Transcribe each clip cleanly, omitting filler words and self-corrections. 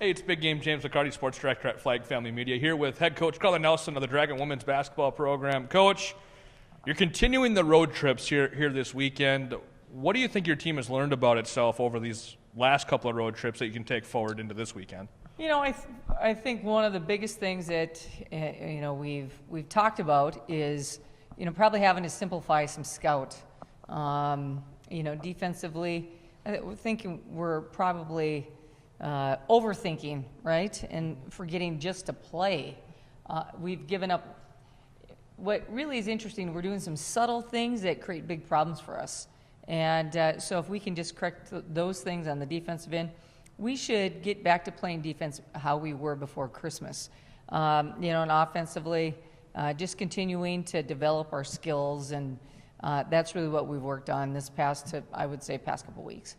Hey, it's Big Game James McCarty, Sports Director at Flag Family Media, here with head coach Karla Nelson of the Dragon Women's Basketball Program. Coach, you're continuing the road trips here this weekend. What do you think your team has learned about itself over these last couple of road trips that you can take forward into this weekend? You know, I think one of the biggest things that we've talked about is probably having to simplify some scout. Defensively, we're thinking we're probably overthinking, right, and forgetting just to play. We've given up. What really is interesting, we're doing some subtle things that create big problems for us. And so if we can just correct those things on the defensive end, we should get back to playing defense how we were before Christmas. And offensively, just continuing to develop our skills, and that's really what we've worked on this past couple weeks.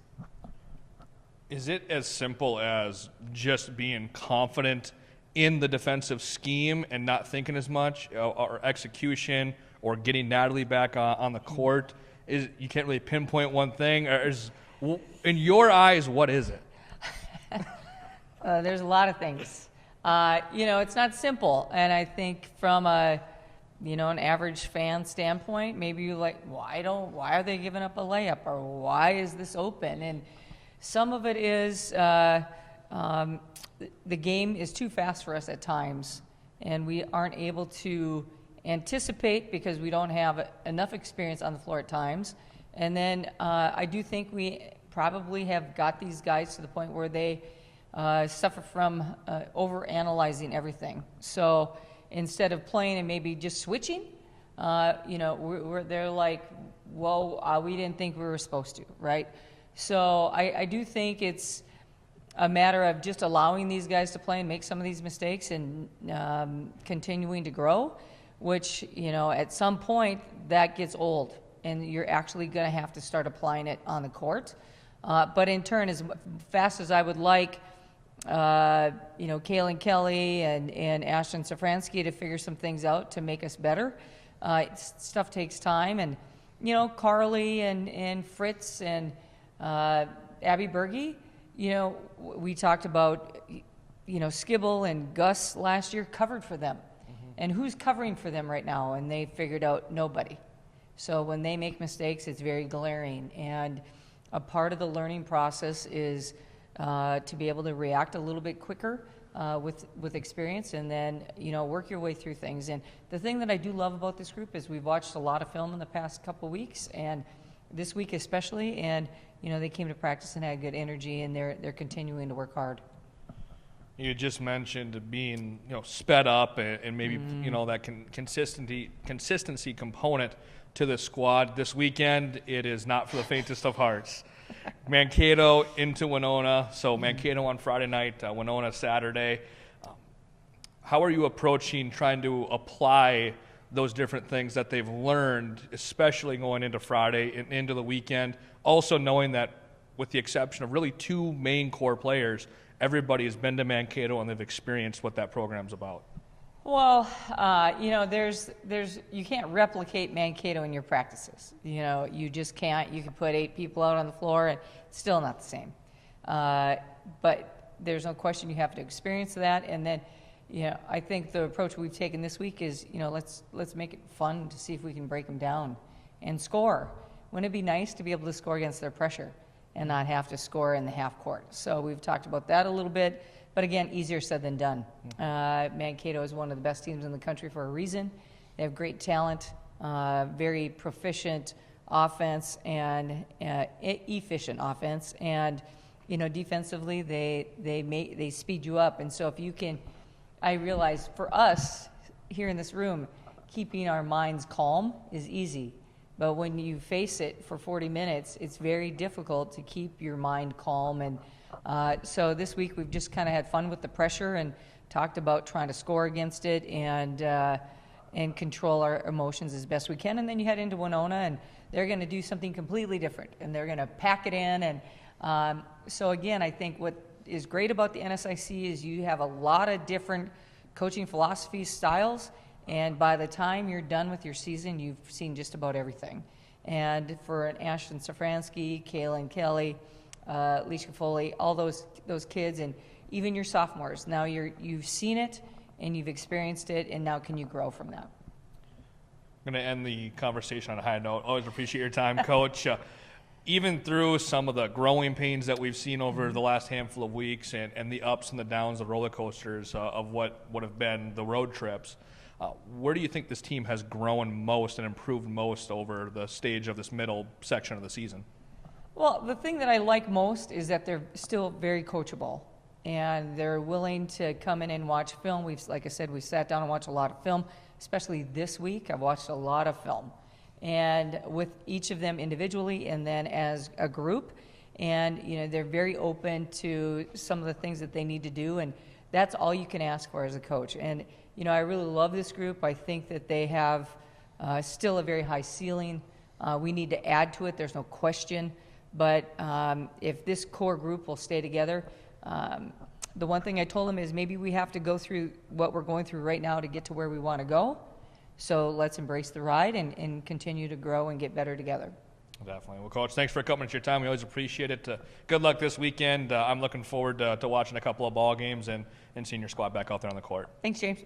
Is it as simple as just being confident in the defensive scheme and not thinking as much, or execution, or getting Natalie back on the court? You can't really pinpoint one thing. In your eyes, what is it? There's a lot of things. It's not simple, and I think from an average fan standpoint, maybe you're like, why are they giving up a layup, or why is this open? And some of it is the game is too fast for us at times, and we aren't able to anticipate because we don't have enough experience on the floor at times. And then I do think we probably have got these guys to the point where they suffer from over-analyzing everything. So instead of playing and maybe just switching, they're like, whoa, we didn't think we were supposed to, right? So I do think it's a matter of just allowing these guys to play and make some of these mistakes and continuing to grow, which, at some point that gets old and you're actually going to have to start applying it on the court. But in turn, as fast as I would like, Kaylin Kelly and Ashton Safransky to figure some things out to make us better, stuff takes time. And, Carly and Fritz and Abby Berge, we talked about, Skibble and Gus last year covered for them. Mm-hmm. And who's covering for them right now? And they figured out nobody. So when they make mistakes, it's very glaring. And a part of the learning process is to be able to react a little bit quicker with experience, and then work your way through things. And the thing that I do love about this group is we've watched a lot of film in the past couple weeks, and this week especially, and they came to practice and had good energy, and they're continuing to work hard. You just mentioned being sped up and maybe that consistency component to the squad. This weekend, it is not for the faintest of hearts. Mankato into Winona. So Mankato on Friday night, Winona Saturday. How are you approaching trying to apply those different things that they've learned, especially going into Friday and into the weekend? Also knowing that with the exception of really two main core players, everybody has been to Mankato and they've experienced what that program's about. Well, there's you can't replicate Mankato in your practices. You just can't. You can put 8 people out on the floor and it's still not the same. But there's no question you have to experience that. And then, I think the approach we've taken this week is, let's make it fun to see if we can break them down and score. Wouldn't it be nice to be able to score against their pressure and not have to score in the half court? So we've talked about that a little bit. But again, easier said than done. Mankato is one of the best teams in the country for a reason. They have great talent, very proficient offense, and efficient offense. And defensively, they speed you up. And so if you can, I realize for us here in this room, keeping our minds calm is easy. But when you face it for 40 minutes, it's very difficult to keep your mind calm. And so this week we've just kind of had fun with the pressure and talked about trying to score against it and control our emotions as best we can. And then you head into Winona, and they're going to do something completely different, and they're going to pack it in. And so again, I think what is great about the NSIC is you have a lot of different coaching philosophies, styles, and by the time you're done with your season, you've seen just about everything. And for an Ashton Safransky, Kaylin Kelly, Leisha Foley, all those kids, and even your sophomores. Now you've seen it and you've experienced it, and now can you grow from that? I'm going to end the conversation on a high note. Always appreciate your time, Coach. Even through some of the growing pains that we've seen over the last handful of weeks and the ups and the downs, the roller coasters of what would have been the road trips, where do you think this team has grown most and improved most over the stage of this middle section of the season? Well, the thing that I like most is that they're still very coachable, and they're willing to come in and watch film. Like I said, we sat down and watched a lot of film, especially this week. I've watched a lot of film, and with each of them individually and then as a group. And, they're very open to some of the things that they need to do, and that's all you can ask for as a coach. And, I really love this group. I think that they have still a very high ceiling. We need to add to it, there's no question. But if this core group will stay together, the one thing I told them is maybe we have to go through what we're going through right now to get to where we want to go. So let's embrace the ride and continue to grow and get better together. Definitely. Well, Coach, thanks for coming at your time. We always appreciate it. Good luck this weekend. I'm looking forward to watching a couple of ball games and seeing your squad back out there on the court. Thanks, James.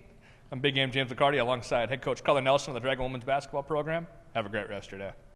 I'm Big Game James McCarty alongside head coach Karla Nelson of the Dragon Women's Basketball Program. Have a great rest of your day.